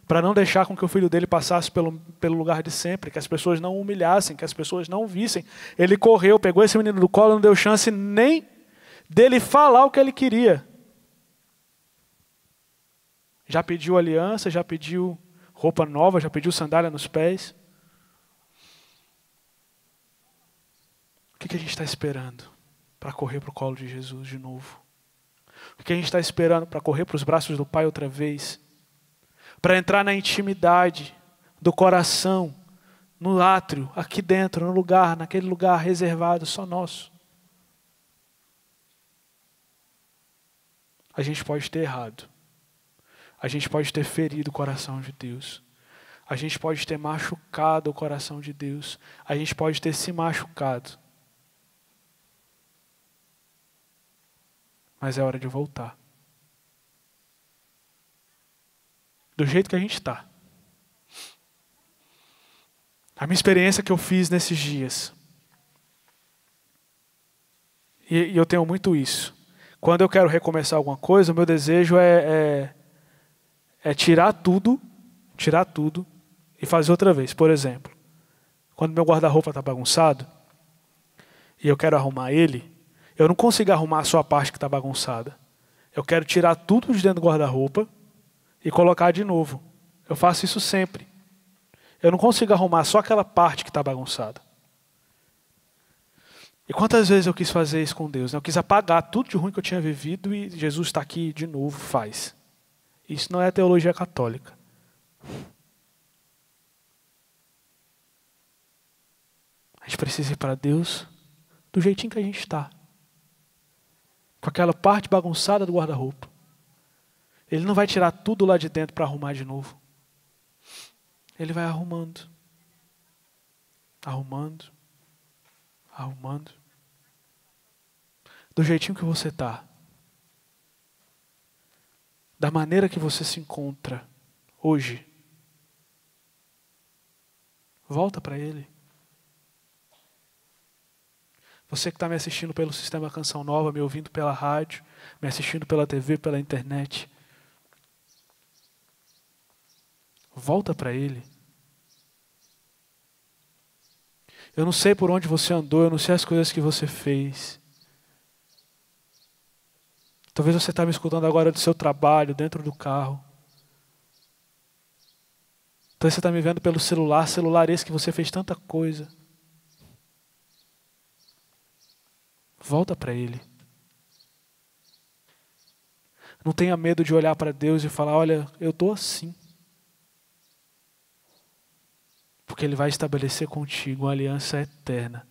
para não deixar com que o filho dele passasse pelo lugar de sempre, que as pessoas não o humilhassem, que as pessoas não o vissem. Ele correu, pegou esse menino do colo, não deu chance nem dele falar o que ele queria. Já pediu aliança, já pediu roupa nova, já pediu sandália nos pés. O que a gente está esperando para correr para o colo de Jesus de novo? O que a gente está esperando para correr para os braços do Pai outra vez? Para entrar na intimidade do coração, no átrio, aqui dentro, no lugar, naquele lugar reservado só nosso. A gente pode ter errado. A gente pode ter ferido o coração de Deus. A gente pode ter machucado o coração de Deus. A gente pode ter se machucado. Mas é hora de voltar. Do jeito que a gente está. A minha experiência que eu fiz nesses dias. E eu tenho muito isso. Quando eu quero recomeçar alguma coisa, o meu desejo é tirar tudo e fazer outra vez. Por exemplo, quando meu guarda-roupa está bagunçado e eu quero arrumar ele, eu não consigo arrumar só a parte que está bagunçada. Eu quero tirar tudo de dentro do guarda-roupa e colocar de novo. Eu faço isso sempre. Eu não consigo arrumar só aquela parte que está bagunçada. E quantas vezes eu quis fazer isso com Deus? Eu quis apagar tudo de ruim que eu tinha vivido e Jesus está aqui de novo, faz. Isso não é teologia católica. A gente precisa ir para Deus do jeitinho que a gente está. Com aquela parte bagunçada do guarda-roupa. Ele não vai tirar tudo lá de dentro para arrumar de novo. Ele vai arrumando. Arrumando. Arrumando. Do jeitinho que você está. Da maneira que você se encontra hoje. Volta para Ele. Você que está me assistindo pelo Sistema Canção Nova, me ouvindo pela rádio, me assistindo pela TV, pela internet. Volta para Ele. Eu não sei por onde você andou, eu não sei as coisas que você fez. Talvez você está me escutando agora do seu trabalho, dentro do carro. Talvez você está me vendo pelo celular esse que você fez tanta coisa. Volta para Ele. Não tenha medo de olhar para Deus e falar, olha, eu estou assim. Porque Ele vai estabelecer contigo uma aliança eterna.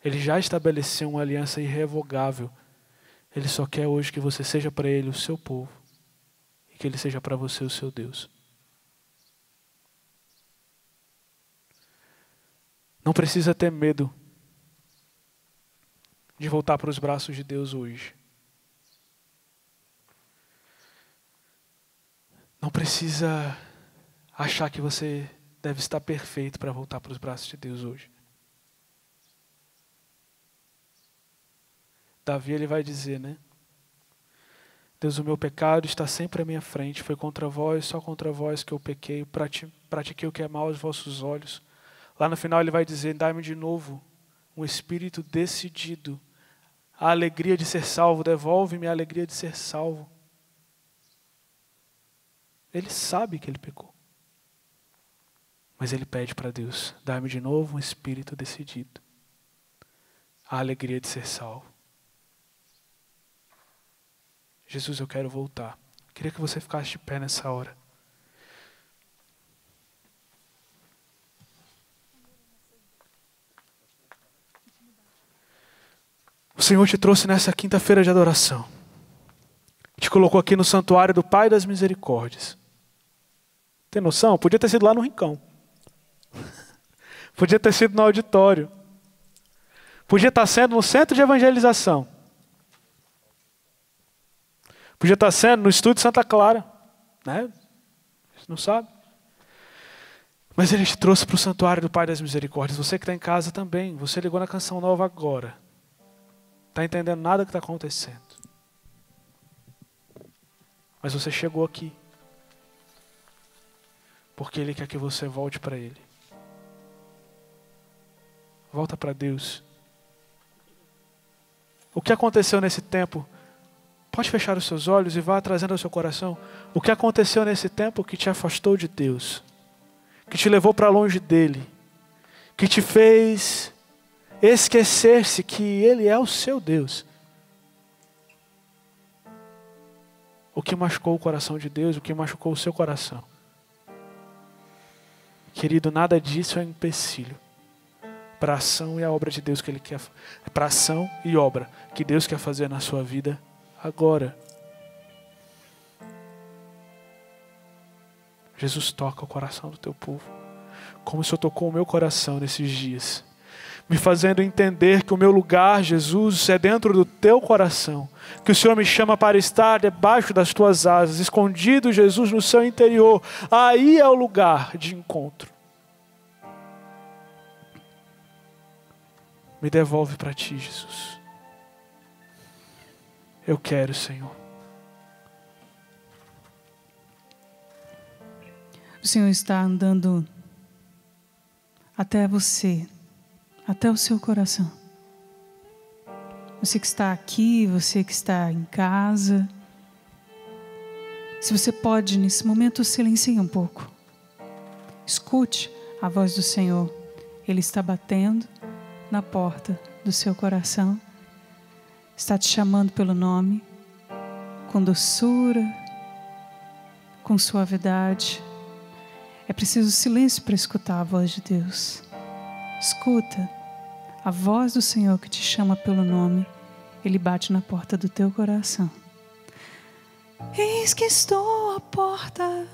Ele já estabeleceu uma aliança irrevogável. Ele só quer hoje que você seja para Ele o seu povo. E que Ele seja para você o seu Deus. Não precisa ter medo de voltar para os braços de Deus hoje. Não precisa achar que você deve estar perfeito para voltar para os braços de Deus hoje. Davi, ele vai dizer, né? Deus, o meu pecado está sempre à minha frente. Foi contra vós, só contra vós que eu pequei. Pratiquei o que é mal aos vossos olhos. Lá no final ele vai dizer, dai-me de novo um espírito decidido. A alegria de ser salvo, devolve-me a alegria de ser salvo. Ele sabe que ele pecou. Mas ele pede para Deus, dá-me de novo um espírito decidido. A alegria de ser salvo. Jesus, eu quero voltar. Queria que você ficasse de pé nessa hora. O Senhor te trouxe nessa quinta-feira de adoração. Te colocou aqui no santuário do Pai das Misericórdias. Tem noção? Podia ter sido lá no Rincão. Podia ter sido no auditório. Podia estar sendo no centro de evangelização. Podia estar sendo no estúdio Santa Clara. Né? Você não sabe. Mas Ele te trouxe para o santuário do Pai das Misericórdias. Você que está em casa também. Você ligou na Canção Nova agora. Está entendendo nada que está acontecendo. Mas você chegou aqui. Porque Ele quer que você volte para Ele. Volta para Deus. O que aconteceu nesse tempo? Pode fechar os seus olhos e vá trazendo ao seu coração. O que aconteceu nesse tempo que te afastou de Deus? Que te levou para longe dEle? Que te fez esquecer-se que Ele é o seu Deus? O que machucou o coração de Deus? O que machucou o seu coração? Querido, nada disso é empecilho para a ação e a obra de Deus que Ele quer, para a ação e obra que Deus quer fazer na sua vida agora. Jesus, toca o coração do teu povo, como o Senhor tocou o meu coração nesses dias, me fazendo entender que o meu lugar, Jesus, é dentro do teu coração, que o Senhor me chama para estar debaixo das tuas asas, escondido, Jesus, no seu interior. Aí é o lugar de encontro. Me devolve para ti, Jesus. Eu quero, Senhor. O Senhor está andando até você, até o seu coração. Você que está aqui, você que está em casa. Se você pode, nesse momento, silencie um pouco. Escute a voz do Senhor. Ele está batendo na porta do seu coração. Está te chamando pelo nome, com doçura, com suavidade. É preciso silêncio para escutar a voz de Deus. Escuta a voz do Senhor que te chama pelo nome. Ele bate na porta do teu coração. Eis que estou à porta,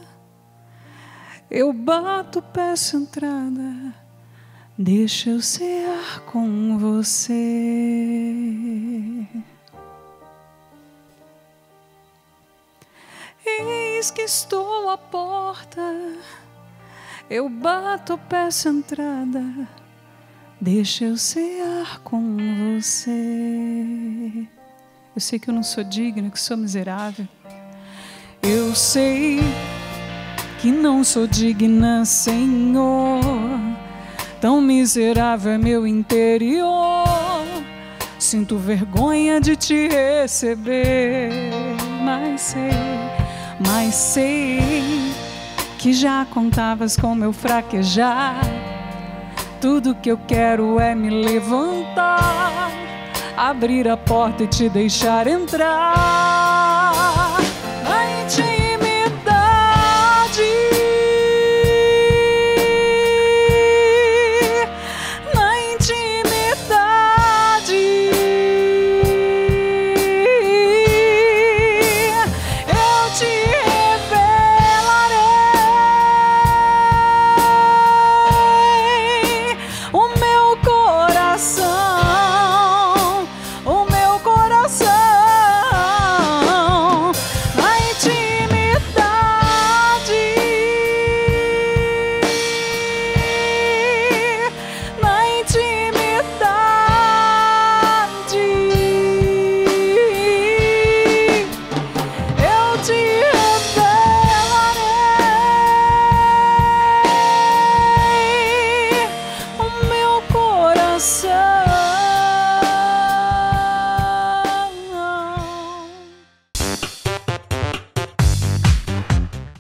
eu bato, peço entrada, deixa eu cear com você. Eis que estou à porta, eu bato, peço entrada, deixa eu cear com você. Eu sei que eu não sou digna, que sou miserável. Eu sei que não sou digna, Senhor. Tão miserável é meu interior. Sinto vergonha de te receber, mas sei que já contavas com meu fraquejar. Tudo que eu quero é me levantar, abrir a porta e te deixar entrar.